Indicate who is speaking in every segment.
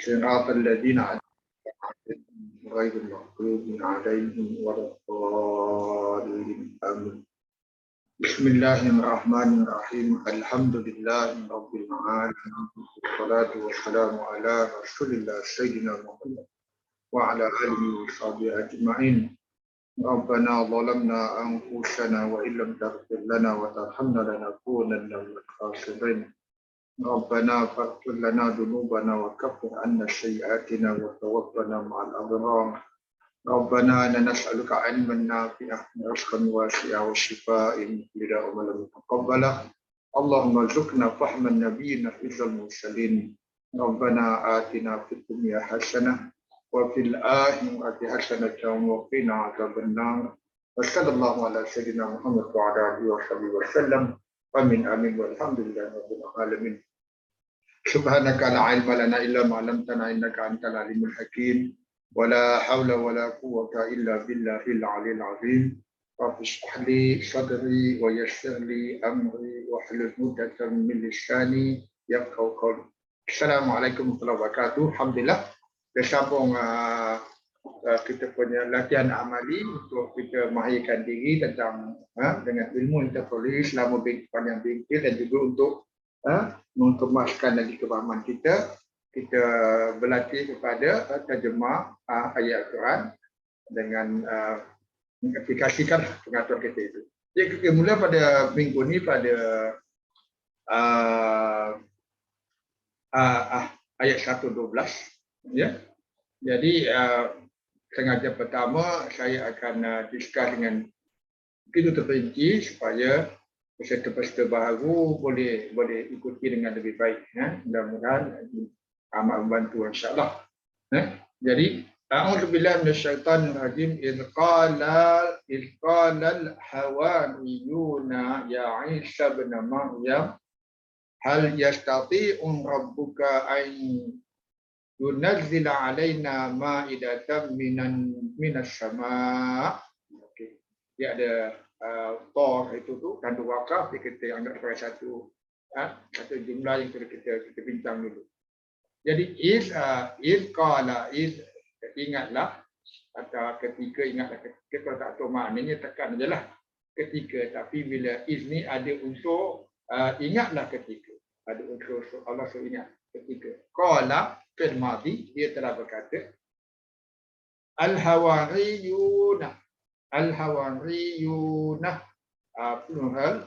Speaker 1: صراط الذين أنعمت عليهم غير المغضوب عليهم ولا الضالين آمين. بسم الله الرحمن الرحيم. الحمد لله رب العالمين والصلاة والسلام على رسول الله سيدنا محمد وعلى آله وصحبه أجمعين. ربنا ظلمنا أنفسنا وإن لم تغفر لنا وترحمنا لنكونن من الخاسرين. ربنا فاغفر لنا ذنوبنا وكفر عنا سيئاتنا وتوفنا مع الأبرار. ربنا إنا نسألك علما نافعا ورزقا واسعا وشفاء من كل داء ولم تقبله. اللهم ارزقنا فهم النبيين حفظ المرسلين. ربنا آتنا في الدنيا حسنة وفي الآخرة حسنة وقنا عذاب النار. وصلى الله على سيدنا محمد وعلى آله وصحبه وسلم. Amin amin walhamdulillah rabbil alamin. Subhanaka la ilma lana illa ma 'allamtana innaka antal alimul hakim. Wala haula wala quwwata illa billahil aliyil azim. Rabbi shrah li sadri wa yassir li amri wa hlul 'uqdatam min lisani yafqahu qawli. Assalamualaikum warahmatullahi wabarakatuh. Alhamdulillah bersambung kita punya latihan amali untuk kita mahiarkan diri tentang dengan ilmu yang kita peroleh selama panjang bingkil dan juga untuk mengemaskan lagi kefahaman kita berlatih kepada terjemah ayat Al-Quran dengan mengaplikasikan pengaturan kita itu. Jadi kita mula pada minggu ni pada ayat 112 ya. Jadi sengaja pertama saya akan discuss dengan begitu terperinci supaya peserta-peserta baru boleh ikuti dengan lebih baik. Mudah-mudahan amat membantu insya-Allah. Jadi a'udzubillahi minasyaitonir rajim. Idz qala al-hawariyuna ya Isa ibn Maryam hal yastati'u rabbuka an yunazzila alaina ma'idatan minas sama. Okey. Dia ada tor itu tu kandung wakaf kita anggap sebagai satu jumlah yang perlu kita bincang dulu. Jadi ingatlah atau ketika ingatlah kita tak tahu maknanya tekan ajalah ketika, tapi bila ni ada unsur ingatlah ketika, ada unsur Allah suruh ingat ketika. Qala fil madhi, dia telah berkata al-hawariyuna plural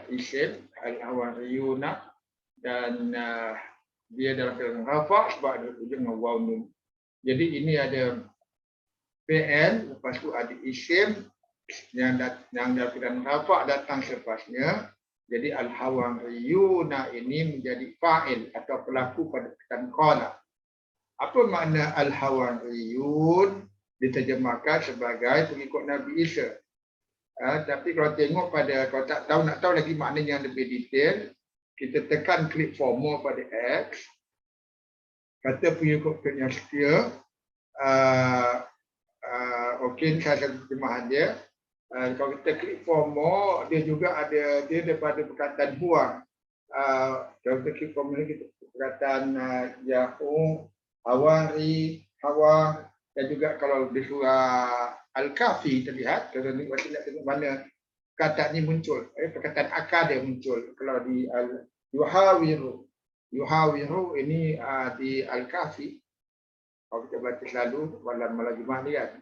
Speaker 1: isim al-hawariyuna dan dia dalam keadaan rafa' sebab ada hujung waw nun. Jadi ini ada PL, lepas tu ada isim yang dalam keadaan rafa' datang selepasnya. Jadi al-hawariyuna ini menjadi fa'il atau pelaku pada perkataan qala. Apa makna al-hawariyun? Diterjemahkan sebagai pengikut Nabi Isa. Tapi kalau tengok kalau tak tahu nak tahu lagi maknanya yang lebih detail, kita tekan klik for more pada X. Kata pengikutnya setia. Okey, saya terjemahan dia. Kalau kita klik for more, dia juga ada dia daripada perkataan huwa. Kalau kita klik for more, kita perkataan yahu, hawari, hawa, dan juga kalau di surah Al-Kahfi terlihat, kalau ni masih nak tengok mana kata ni muncul, perkataan akad dia muncul. Kalau di yuhawiru ini di Al-Kahfi, kalau kita baca selalu malam Jumaat ni kan.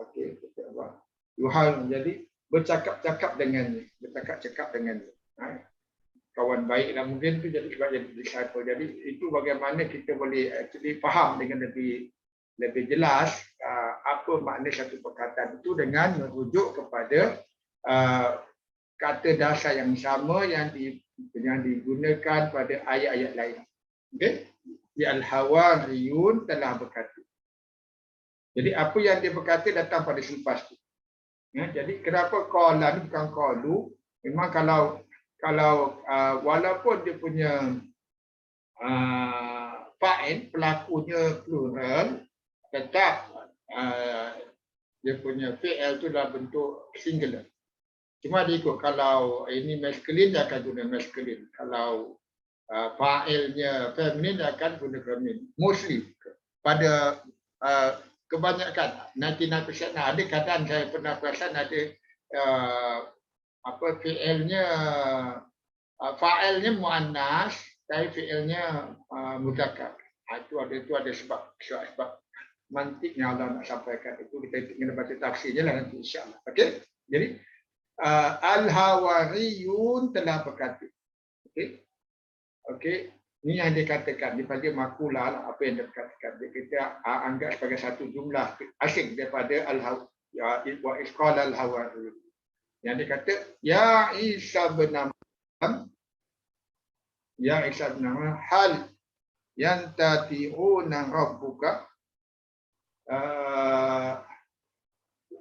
Speaker 1: Okey, kita buat yuhal, jadi bercakap-cakap dengannya, kawan baiklah mungkin tu, jadi sebab jadi disciple. Jadi itu bagaimana kita boleh actually faham dengan lebih jelas apa makna satu perkataan itu dengan merujuk kepada kata dasar yang sama yang digunakan pada ayat-ayat lain. Okey, di al-hawariyun telah berkata. Jadi apa yang dia berkata datang pada selepas itu. Jadi kenapa qala ni bukan qalu? Memang kalau walaupun dia punya fa'il, pelakunya plural, tetap dia punya fi'il tu dalam bentuk singular. Cuma dia ikut, kalau ini masculine dia akan guna masculine, kalau fa'ilnya feminin akan guna feminin. Mostly pada kebanyakan 99% ada kadang saya pernah perasan ada fi'ilnya fa'ilnya muannas tapi fi'ilnya mudzakkar. Itu ada sebab mantiknya Allah nak sampaikan itu kita kena baca tafsirnya lah nanti insya-Allah. Okey. Jadi al-hawariyun telah berkata. Okey. Okey. Ini yang dikatakan dipanggil makulah lah, apa yang dikatakan. Kita anggap sebagai satu jumlah asing daripada wa isqala al-hawariyun. Yang dikata ya Isa bin Maryam, ya Isa bin Maryam, hal yantati'una rabbuka,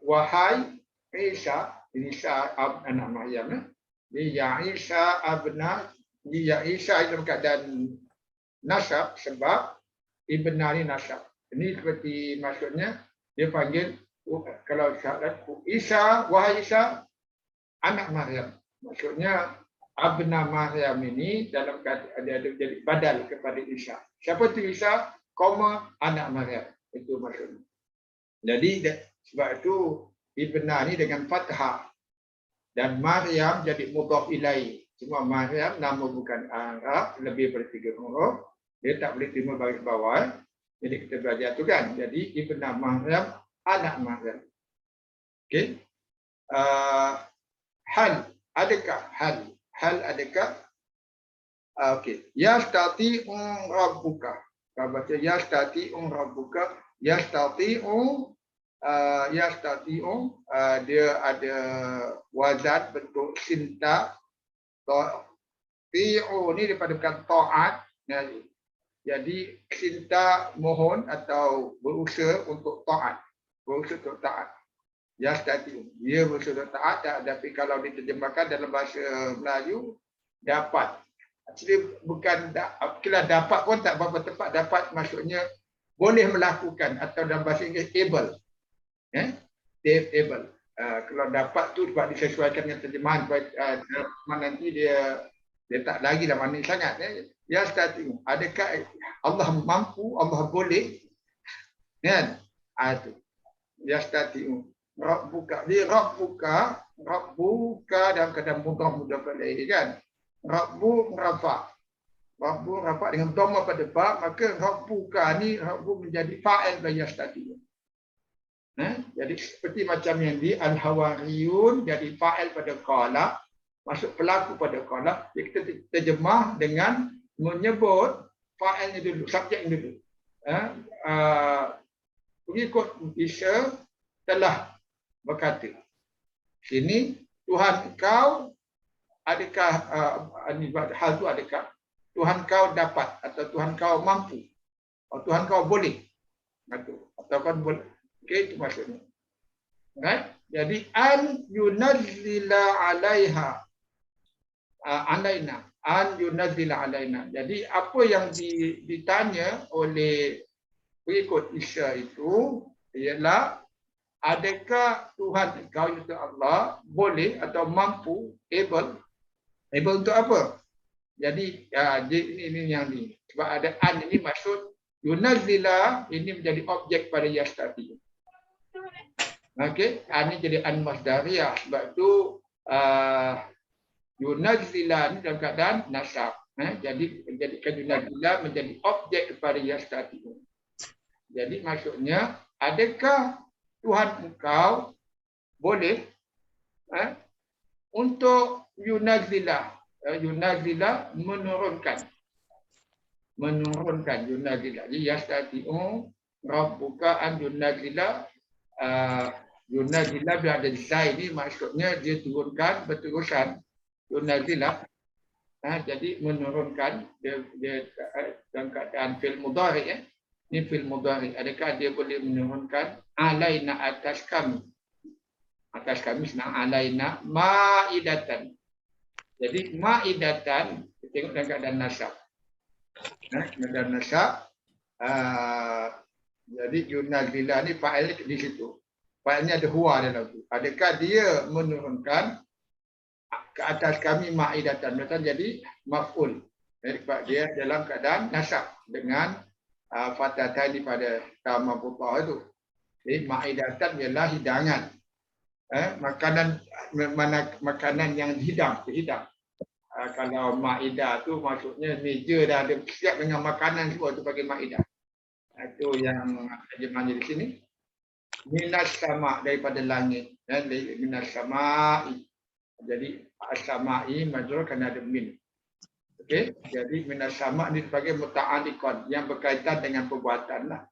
Speaker 1: wahai Isa, Isa anak Maryam, ya Isa abna, ya Isa dalam keadaan nasab sebab ibna ni nasab. Ini seperti maksudnya dia panggil kalau syahadat Isa, wahai Isa anak Maryam. Maksudnya abna Maryam ini dalam keadaan dia jadi badal kepada Isa. Siapa tu Isa? Koma anak Maryam. Itu maksudnya. Jadi sebab itu ibna ni dengan fathah dan Maryam jadi mudhaf ilaih. Cuma Maryam nama bukan Arab, lebih dari 3 huruf. Dia tak boleh terima baris bawah. Jadi kita belajar tu kan. Jadi ibna Maryam anak Maryam. Okey. Hal adakah hal adakah okey yastati'u rabbuka. Kalau baca yastati'u rabbuka, yastati'u dia ada wazan bentuk sinta. Ti'u ni daripada bukan ta'at. Jadi sinta mohon atau berusaha untuk ta'at. Berusaha untuk ta'at. Yastati'u. Dia berusaha untuk ta'at, tapi kalau diterjemahkan dalam bahasa Melayu dapat. Actually bukan dapat pun tak berapa tepat. Dapat maksudnya boleh melakukan atau dalam bahasa Inggeris able. Able. Kalau dapat tu sebab disesuaikan dengan terjemahan nanti dia tak lagi dah manis sangat. Yastati'u. Adakah Allah mampu, Allah boleh? Kan? Itu. Yastati'u. Rabbuka. Dia Rabbuka dalam keadaan mudah balik kan. Rabbu rafa. Rabbu rafa dengan dhamma pada ba, maka Rabbuka ni Rabbu menjadi fa'il bagi yastati'u. Jadi seperti macam yang di al-hawariyun jadi fa'il pada qala, masuk pelaku pada qala, kita terjemah dengan menyebut fa'ilnya dulu, subjeknya dulu. Pengikut Isa telah berkata. Sini Tuhan kau adakah hal itu adakah Tuhan kau dapat atau Tuhan kau mampu atau Tuhan kau boleh atau kan boleh. Okey, itu maksudnya. Right? Jadi an yunazzila alaiha alaina, an yunazzila alaina. Jadi apa yang ditanya oleh pengikut Isa itu ialah adakah Tuhan kau itu Allah boleh atau mampu, able untuk apa? Jadi ini yang ni. Sebab ada an ini maksud yunazzila ini menjadi objek pada yastati. Okey, ini jadi an masdariyah. Sebab itu yunazzila ini dalam keadaan nasab. Jadi menjadikan yunazzila menjadi objek kepada yastati. Jadi maksudnya adakah Tuhan engkau boleh untuk yunazzila menurunkan yunazzila. Jadi yastati'u rabbuka an yunazzila yunazzila berada di sai ini maksudnya dia turunkan berterusan yunazzila. Jadi menurunkan dia dalam keadaan fi'il mudhari ya. Ini fi'il mudhari. Adakah dia boleh menurunkan alaina atas kami? Atas kami senang alaina ma'idatan. Jadi ma'idatan kita tengok dalam keadaan nasab. Keadaan nasab. Jadi yunazzila ni fa'il di situ. Fa'ilnya ada huwa dalam tu. Adakah dia menurunkan ke atas kami ma'idatan? Jadi maf'ul. Sebab dia dalam keadaan nasab dengan fatatan pada tamabutah itu. Jadi ma'idatan ialah hidangan. Makanan yang dihidang. Kalau ma'idah tu maksudnya meja dah ada siap dengan makanan semua tu pakai ma'idah. Itu yang terjemahnya di sini. Minas sama daripada langit. Minas sama'i. Jadi as-sama'i majrur kerana ada min. Okey, jadi minas sama ni sebagai muta'alliqan yang berkaitan dengan perbuatan lah.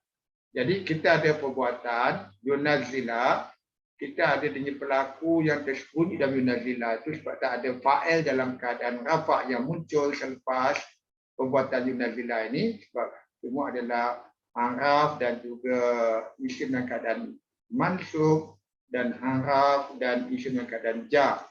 Speaker 1: Jadi kita ada perbuatan yunazila, kita ada dengan pelaku yang tersembunyi dalam yunazila itu sebab tak ada fa'il dalam keadaan rafa' yang muncul selepas perbuatan yunazila ini sebab semua adalah haraf dan juga isim dalam keadaan mansub dan haraf dan isim dalam keadaan jar.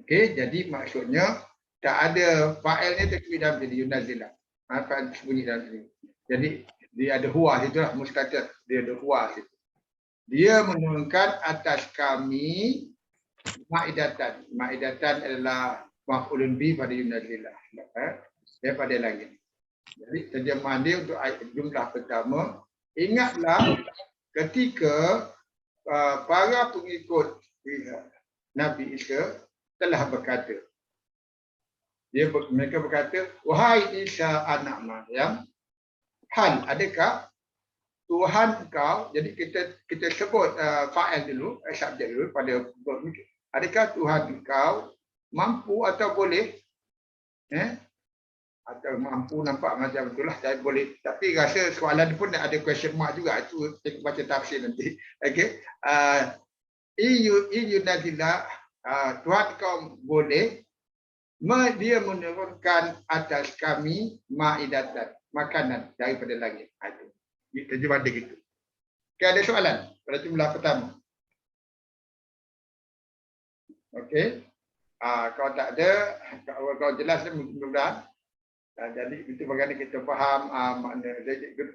Speaker 1: Okey, jadi maksudnya tak ada fa'ilnya tersembunyi dalam jadi yunazila. Fa'il tersembunyi dalam sini. Jadi dia ada huwa itulah mustatir, dia ada huwa situ. Dia menurunkan atas kami ma'idatan. Ma'idatan adalah maf'ulun bi pada yunazila. Daripada langit. Jadi terjemahan dia untuk jumlah pertama, ingatlah ketika para pengikut Nabi Isa telah berkata. Mereka berkata, wahai Isa anak Maryam, hal adakah Tuhan engkau, jadi kita sebut fa'il dulu, subjek dulu pada adakah Tuhan engkau mampu atau boleh atau mampu nampak macam itulah saya boleh, tapi rasa soalan pun ada question mark juga, itu kita baca tafsir nanti. Okey, yunazila Tuhan engkau boleh dia menurunkan atas kami ma'idatan, makanan daripada langit. Itu terjemah dia gitu. Okay, ada soalan pada jumlah pertama? Okey. Kalau tak ada, kalau jelas mudah-mudahan. Jadi itu bagaimana kita faham makna.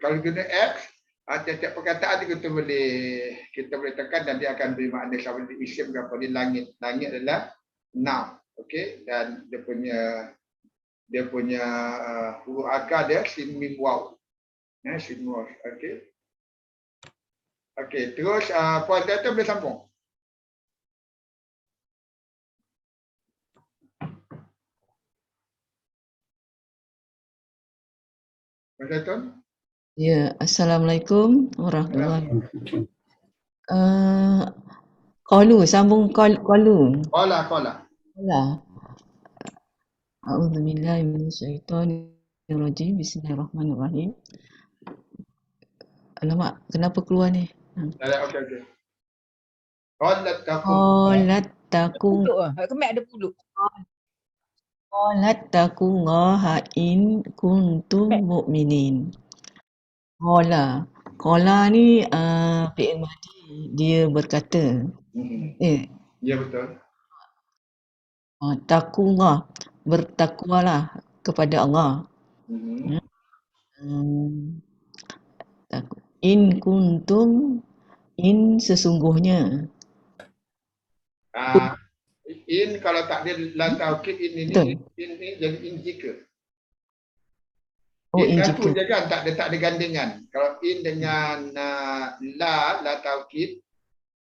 Speaker 1: Kalau guna apps, setiap perkataan kita boleh tekan dan dia akan beri makna sama di isim ke apa di langit. Langit adalah noun. Okey, dan dia punya huruf akar dia sin mim waw. Sin waw. Okey. Okey, terus puan Tata boleh sambung. Puan Tata?
Speaker 2: Ya, Assalamualaikum warahmatullahi wabarakatuh. Qalu, sambung qalu.
Speaker 1: Qala.
Speaker 2: A'udzubillahi minasyaitonirrajim. Bismillahirrahmanirrahim. Alamak, kenapa keluar ni?
Speaker 1: Okey. Qalat
Speaker 2: takum.
Speaker 3: Kemek ada puluk.
Speaker 2: Qalat taqullaha in kuntum mu'minin. Qala ni fi'il madhi, dia berkata.
Speaker 1: Ya betul.
Speaker 2: Taqullah, bertakwalah kepada Allah. In kuntum, in sesungguhnya.
Speaker 1: In kalau tak ada la taukid in jadi in jika.
Speaker 2: Oh, in
Speaker 1: satu
Speaker 2: jika.
Speaker 1: je kan, tak ada gandingan. Kalau in dengan la taukid,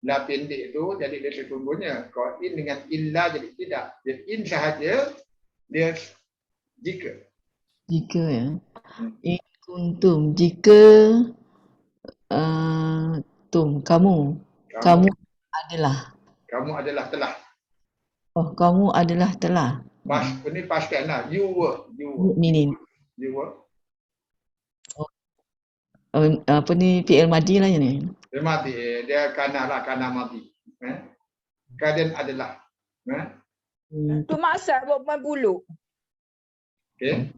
Speaker 1: la pendek tu jadi dia sesungguhnya. Kalau in dengan illa jadi tidak. Jadi in sahaja dia jika.
Speaker 2: Jika ya. In kuntum, jika kamu adalah.
Speaker 1: Kamu adalah telah.
Speaker 2: Oh, kamu adalah telah.
Speaker 1: Ini past tense lah. You were.
Speaker 2: Mu'minin.
Speaker 1: You were.
Speaker 2: Apa ni fi'il madhi lah ni.
Speaker 1: Fi'il madhi, dia kana madhi. Keadaan adalah.
Speaker 3: Tu maksud buat main bulu.
Speaker 1: Okey.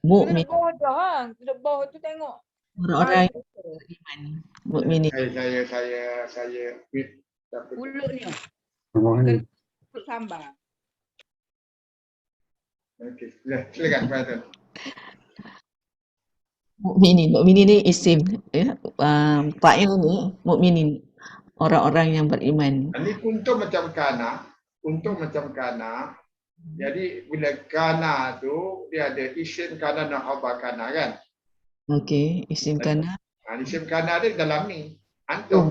Speaker 2: Mu'min.
Speaker 3: Bawah dah. Duduk bawah tu tengok.
Speaker 2: Orang-orang beriman. Mukminin.
Speaker 1: Saya
Speaker 3: Bulu ni. Bulu sambal.
Speaker 1: Okey, silakan Pak Tuan.
Speaker 2: Mukminin ni isim ya. Fa'il ni mukminin, orang-orang yang beriman.
Speaker 1: Ini kuntum macam kana, Jadi bila kana tu dia ada isim kana dan khabar kana kan.
Speaker 2: Okey, isim kana.
Speaker 1: Isim kana dia dalam ni
Speaker 2: Oh.
Speaker 1: antum.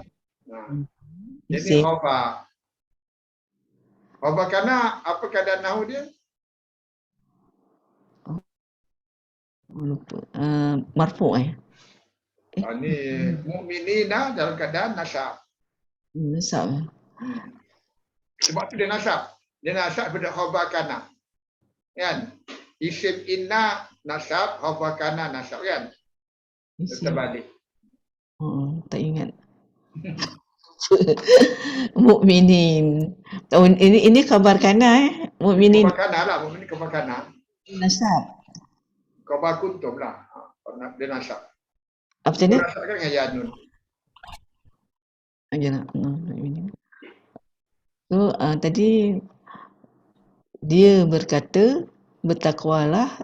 Speaker 1: Jadi
Speaker 2: Isim.
Speaker 1: khabar. Khabar kana apa keadaan nahu dia?
Speaker 2: Lupa. Marfu
Speaker 1: Ini mukminina dalam keadaan nasab.
Speaker 2: Nasab.
Speaker 1: Sebab tu dia nasab. Dia nasab pada khabar kana. Kan? Isim inna nasab, khabar kana nasab kan? Terbalik.
Speaker 2: Oh, tak ingat. Mukminin. Oh, ini khabar kana Mukminin.
Speaker 1: Khabar kana lah, mukminin khabar kana.
Speaker 2: Nasab.
Speaker 1: Khabar kuntum lah. Dia nasab.
Speaker 2: Apa tadi?
Speaker 1: Nasab kan dengan ya nun.
Speaker 2: Ajalah. So, tadi dia berkata bertakwalah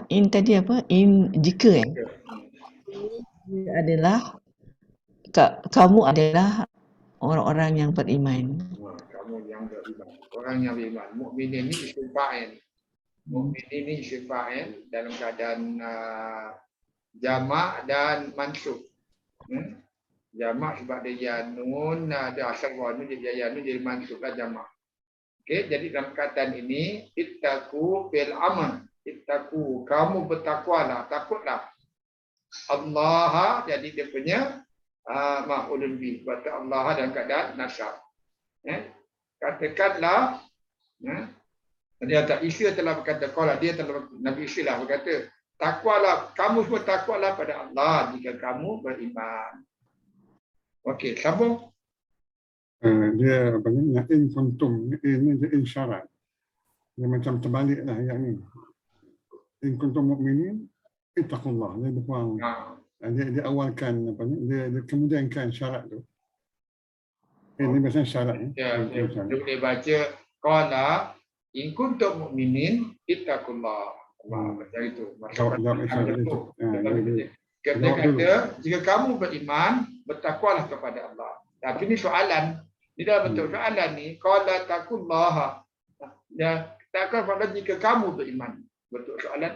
Speaker 2: in tadi apa? In jika dia adalah kamu adalah orang-orang yang beriman.
Speaker 1: Kamu yang beriman. Orang yang beriman. Mukminin ni isim fa'il. Mukminin ni isim fa'il dalam keadaan jamak dan mansub. Jamak sebab dia yanun, ada asal wanu jadi yanun jadi mansublah jamak. Okey, jadi dalam perkataan ini ittaqu bil amal. Ittaqu, kamu bertakwalah, takutlah. Allah jadi dia punya maf'ulun bih. Kata Allah dalam keadaan nasab. Katakanlah dia tak Isa telah berkata qala, dia telah Nabi Isa lah berkata, takwalah, kamu semua takwalah pada Allah jika kamu beriman. Okey, sambung.
Speaker 4: Dia apa ni, in kuntum, ini dia in syarat. Dia macam terbalik lah ayat ni. In kuntum mu'minin, ittaqullah. Dia berkurang. Dia awalkan apa ni, dia kemudiankan syarat tu. Ini biasanya syarat.
Speaker 1: Ya, dia boleh baca qala in kuntum mu'minin ittaqullah. Macam itu. Kata jika kamu beriman, bertakwalah kepada Allah. Tapi ini soalan. Di dalam bentuk soalan ni, qala taqullaha. Ya, takkan pada jika kamu beriman. Bentuk soalan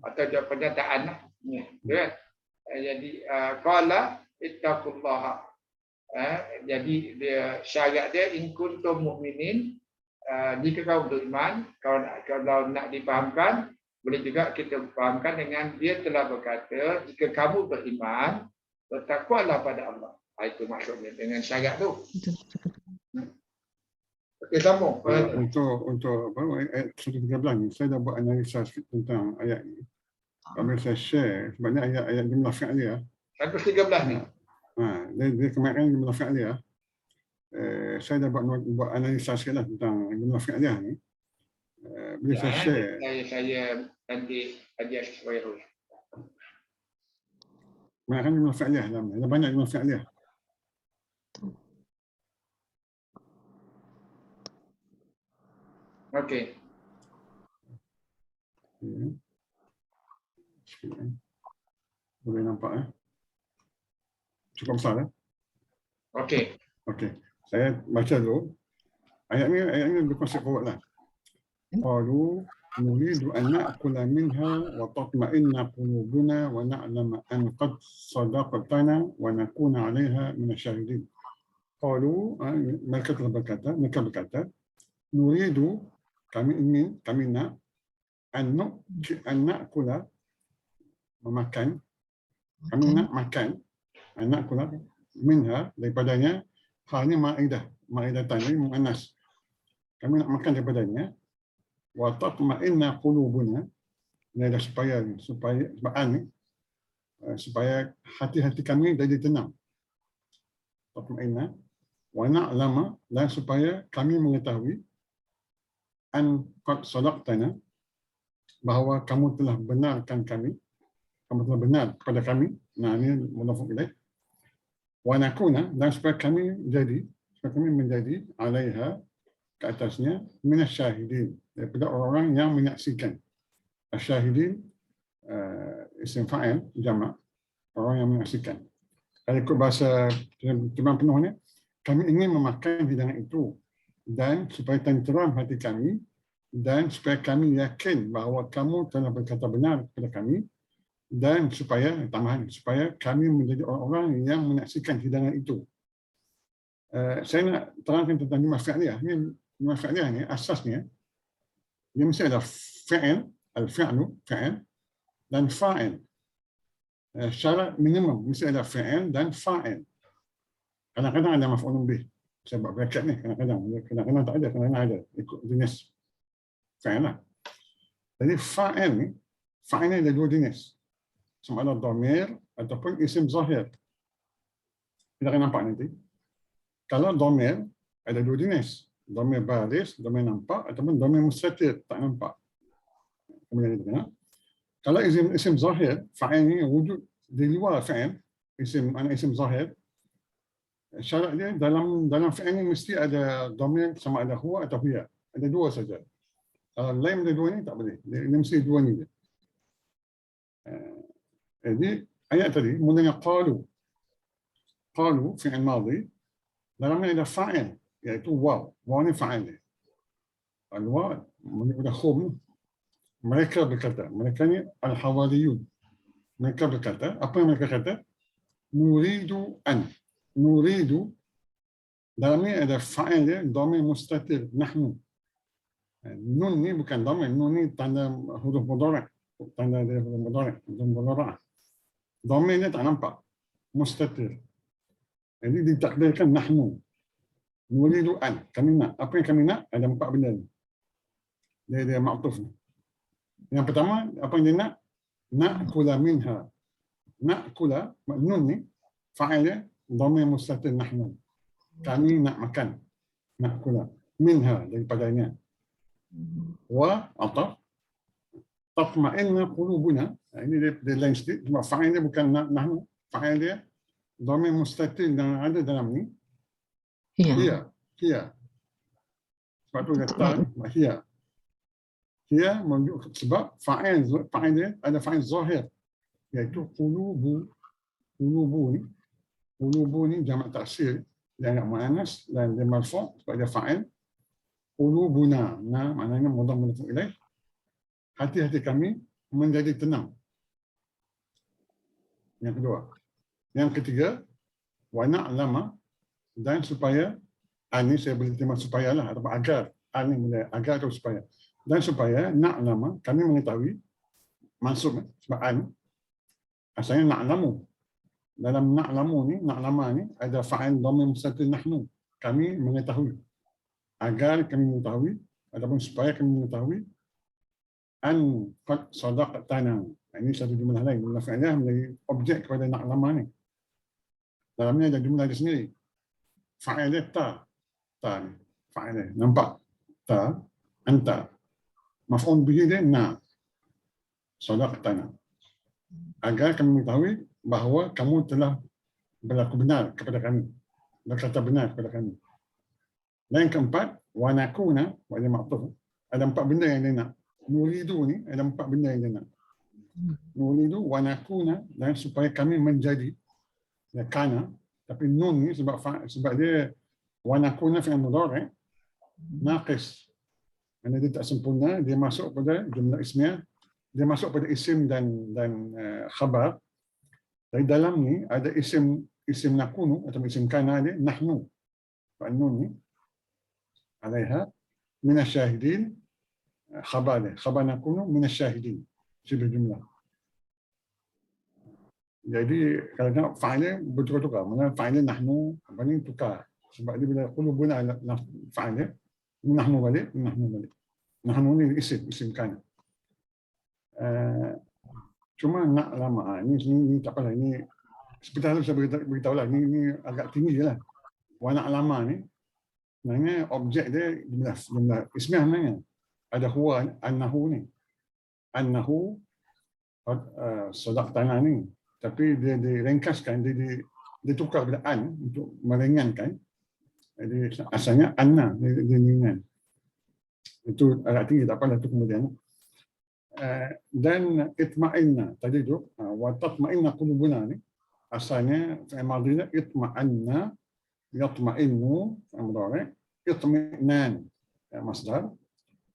Speaker 1: atau pernyataan lah. Ya. Jadi qala ittaqullaha. Jadi dia syarat dia in kuntum mu'minin, jika kamu beriman. Kalau nak difahamkan, boleh juga kita fahamkan dengan dia telah berkata jika kamu beriman, bertakwalah pada Allah. Itu maksudnya dengan syarat tu. Okey, sambung.
Speaker 4: Untuk apa ayat 113 ni, saya dah buat analisa tentang ayat ni. Kalau saya share, sebabnya ayat jumlah fi'liyah
Speaker 1: 113 ni.
Speaker 4: Dia kemarin jumlah fi'liyah. Saya dah buat analisa sikit lah tentang jumlah fi'liyah ni. Bila saya share.
Speaker 1: Saya nanti ajar supaya terus.
Speaker 4: Kemarin jumlah fi'liyah dalam ada banyak jumlah fi'liyah.
Speaker 1: Okey.
Speaker 4: Boleh nampak cukup besar
Speaker 1: Okey.
Speaker 4: Okey. Saya baca dulu. Ayat ni berkonsep forward lah. Qalu nuridu an na'kula minha wa tatma'inna qulubuna wa na'lama an qad sadaqtana wa nakuna 'alayha min asyahidin. Qalu, mereka berkata, nuridu, kami ingin, kami nak, an na'kula, memakan, kami nak makan, an na'kula minha, daripadanya, halnya ma'idatan, ini mu'annas. Kami nak makan daripadanya, wa tatma'inna qulubuna, ini ada supaya hati-hati kami jadi tenang. Tatma'inna, wa na'lama, dan supaya kami mengetahui an qad sadaqtana, bahawa kamu telah benarkan kami, kamu telah benar kepada kami. Nah, ini mudhaf ilaih. Wa nakuna, dan supaya kami menjadi alaiha, ke atasnya, minasyahidin, daripada orang yang menyaksikan. Asyahidin isim fa'il jamak, orang yang menyaksikan. Kalau ikut bahasa terjemahan penuhnya, kami ingin memakan hidangan itu dan supaya tenteram hati kami, dan supaya kami yakin bahawa kamu telah berkata benar kepada kami, dan supaya tambahan supaya kami menjadi orang-orang yang menyaksikan hidangan itu. Saya nak terangkan tentang jumlah fi'liyah. Ini jumlah fi'liyah ni asasnya dia mesti ada fi'il, al-fi'lu, fi'il dan fa'il. Syarat minimum mesti ada fi'il dan fa'il. Kadang-kadang ada maf'ulun bih. Sebab bracket ni kadang-kadang tak ada, kadang-kadang ada ikut jenis fi'il lah. Jadi fa'il ni ada dua jenis. Sama ada dhamir ataupun isim zahir. Kita akan nampak nanti. Kalau dhamir ada dua jenis. Dhamir baris, dhamir nampak ataupun dhamir mustatir, tak nampak. Kemudian kita kalau isim zahir, fa'il ni wujud di luar fa'il, isim zahir. Syarat dia dalam fi'il ni mesti ada dhamir sama ada huwa atau hiya. Ada dua saja. Kalau lain dari dua ni tak boleh. Dia mesti dua ni je. Jadi ayat tadi mulanya qalu. Qalu fi'il madhi. Dalamnya ada fa'il iaitu waw. Waw ni fa'il dia. Al-waw menurut hum mereka berkata, mereka ni al-hawariyun. Mereka berkata, apa yang mereka kata? Nuridu an. Nuridu, dalamnya ada fa'il dia, dhamir mustatir, nahnu. Nun ni bukan dhamir, nun ni tanda huruf mudhari'. Tanda dia huruf mudhari', huruf mudhari'. Dhamir ni tak nampak, mustatir. Jadi ditakdirkan nahnu. Nuridu an, kami nak. Apa yang kami nak? Ada empat benda ni. Dia ma'tuf ni. Yang pertama, apa yang dia nak? Na'kula minha. Na'kula, nun ni, fa'il dia, dhamir mustatir nahnu. Kami nak makan. Na'kula. Minha, daripadanya. Wa, ataf. Tatma'inna qulubuna. Ini dia lain sikit. Sebab fa'il dia bukan nahnu. Fa'il dia, dhamir mustatir yang ada dalam ni. Hiya. Sebab tu dia tak, hiya. Dia menunjuk sebab fa'il dia ada fa'il zahir iaitu qulubu ni jamak taksir dia agak muannas dan dia marfu' sebab dia fa'il qulubuna maknanya mudhaf ilaih hati-hati kami menjadi tenang. Yang kedua. Yang ketiga wa na'lama dan supaya ini saya boleh terima supaya lah atau agar ini boleh agar atau supaya. Dan supaya na'lama, kami mengetahui, maksud sebab an, asalnya na'lamu. Dalam na'lamu ni, na'lama ni, ada fa'il dhamir mustatir nahnu. Kami mengetahui. Agar kami mengetahui, ataupun supaya kami mengetahui, an qad sadaqtana. Ini satu jumlah lain. Jumlah fi'liyah menjadi objek kepada na'lama ni. Dalamnya ada jumlah dia sendiri. Fa'il dia ta. Ta ni. Fa'il dia. Nampak? Ta. Anta. Maf'ul bihi dia na. Sadaqtana. Agar kami mengetahui bahawa kamu telah berlaku benar kepada kami. Berkata benar kepada kami. Dan yang keempat, wa nakuna, wa dia maktub. Ada empat benda yang dia nak. Nuridu ni ada empat benda yang dia nak. Nuridu wa nakuna dan supaya kami menjadi ya kana, tapi nun ni sebab dia wa nakuna fi'il mudhari' naqis. Kerana dia tak sempurna, dia masuk pada jumlah ismiyah, dia masuk pada isim dan khabar. Dari dalam ni ada isim nakunu atau isim kana dia nahnu. Nun ni alaiha minasyahidin, khabar dia, khabar nakunu minasyahidin. Sibuk jumlah. Jadi kalau tengok fa'ilnya bertukar-tukar. Mana fa'ilnya nahnu, apa ni tukar. Sebab dia bila qulubuna fa'ilnya nahnu balik. Nahnu ni isim kan. Cuma nak lama ini tak apalah, ini seperti saya beritahu lah, ini agak tinggi je lah. Wa nak lama ni sebenarnya objek dia jumlah ismiyah sebenarnya. Ada huwa annahu ni. Annahu sadaqtana ni. Tapi dia diringkaskan, dia tukar pada an untuk meringankan. Jadi asalnya anna dia ringan. Itu agak tinggi, tak apalah itu kemudian. Dan itma'inna tadi tu wa tatma'inna qulubuna ni asalnya fi'il madhi itma'anna yatma'innu amdhari itmi'nan masdar,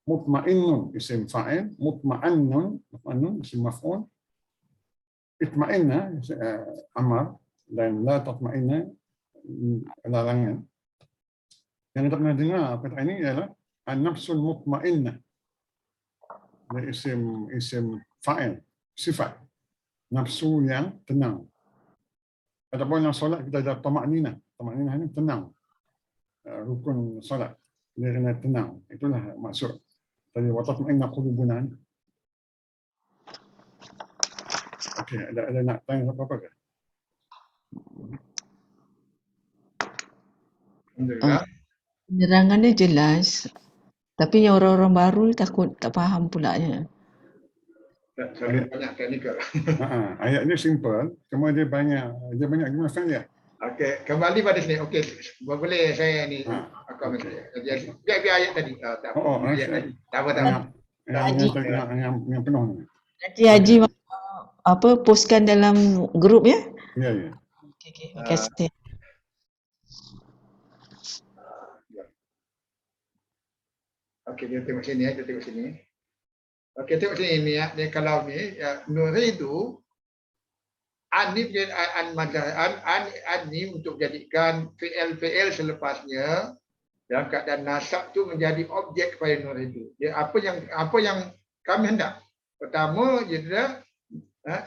Speaker 4: mutma'innun isim fa'il, mutma'annun isim maf'ul, itma'inna amar, dan la tatma'inna larangan. Yang kita pernah dengar kata ini ialah an-nafsul mutma'innah. Dia isim fa'il, sifat nafsu yang tenang. Ataupun dalam solat kita ada tamakninah. Tamakninah ini tenang. Rukun solat dia kena tenang. Itulah maksud tadi wa tatma'inna qulubuna. Okey, ada nak tanya apa-apa ke?
Speaker 1: Alhamdulillah.
Speaker 2: Penerangannya jelas, tapi yang orang-orang baru takut tak faham pulanya.
Speaker 1: Saya banyak teknikal.
Speaker 4: Ayat ni simple, cuma dia banyak guna dia.
Speaker 1: Okey, kembali pada sini. Okey, boleh saya ni akan biar ayat tadi. Tak apa.
Speaker 4: Yang penuh ni.
Speaker 2: Nanti Haji postkan dalam grup ya.
Speaker 4: Ya.
Speaker 2: Okey, terima kasih.
Speaker 1: Okey, kita tengok sini Okey, tengok sini ni ya. Dia kalau ni nuridu an ni untuk jadikan fi'il selepasnya dalam keadaan nasab tu menjadi objek kepada nuridu. Dia apa yang kami hendak. Pertama dia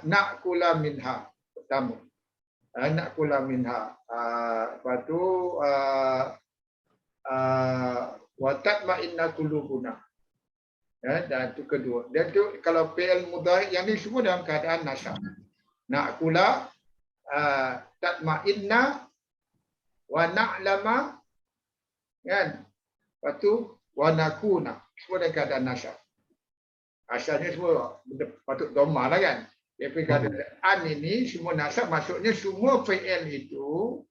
Speaker 1: na'kula minha. Pertama. Na'kula minha. Lepas tu wa tatma'inna qulubuna. Dan itu kedua. Dan itu kalau fi'il mudhari yang ni semua dalam keadaan nasab. Na'kula, tatma'inna, wa na'lama, kan? Lepas tu wa nakuna. Semua dalam keadaan nasab. Asalnya semua patut dhamma lah kan. Tapi keadaan ini semua nasab, maksudnya semua fi'il itu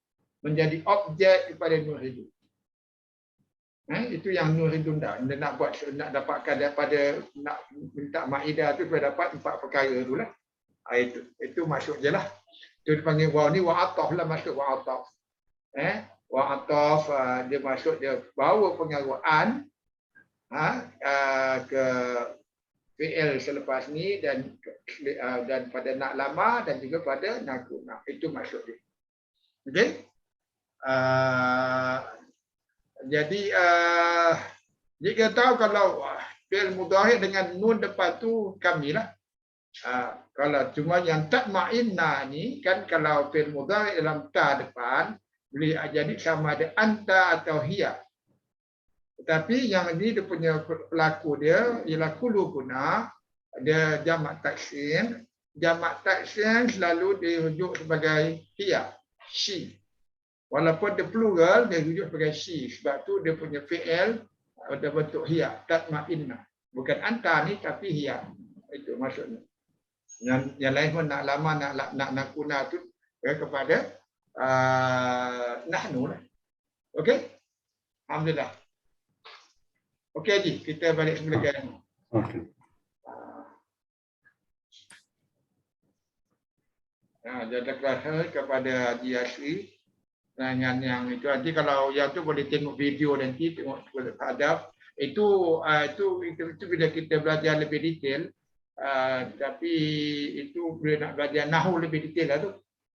Speaker 1: menjadi objek kepada nuridu. Itu yang nuridu dah. Dia nak dapatkan daripada nak minta Maidah tu supaya dapat 4 perkara tu lah. Itu maksud je lah. Itu dipanggil waw ni wa'ataf lah maksud wa'ataf. Wa'ataf dia maksud dia bawa pengaruhan ke fi'il selepas ni dan pada nak lama dan juga pada nakuna. Itu maksud dia. Okey? Jadi jika tahu kalau fi'il mudhari dengan nun depan tu kamilah. Kalau cuma yang tatma'inna ni kan kalau fi'il mudhari dalam ta depan boleh jadi sama ada anta atau hiya. Tetapi yang ini dia punya pelaku dia ialah qulubuna, dia jamak taksir. Jamak taksir selalu dirujuk sebagai hiya, she. Walaupun dia plural, dia rujuk sebagai she. Sebab tu dia punya fi'il ada bentuk hiya, tatma'inna. Bukan anta ni tapi hiya. Itu maksudnya. Yang lain pun nak lama nak nakuna tu kepada nahnu lah. Okey? Alhamdulillah. Okey Haji, kita balik semula ke ni.
Speaker 4: Okey.
Speaker 1: Jazakallah kepada Haji Asri. Dengan yang itu nanti kalau yang tu boleh tengok video nanti tengok adab itu bila kita belajar lebih detail tapi itu bila nak belajar nahwu lebih detail lah tu.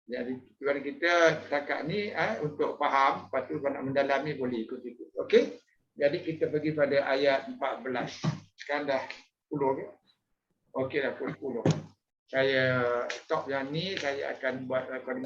Speaker 1: Jadi kalau kita setakat ni untuk faham, lepas tu kalau nak mendalami boleh ikut itu. Okey? Jadi kita pergi pada ayat 14. Sekarang dah 10 ke? Okey dah 10. Saya stop yang ni, saya akan buat recording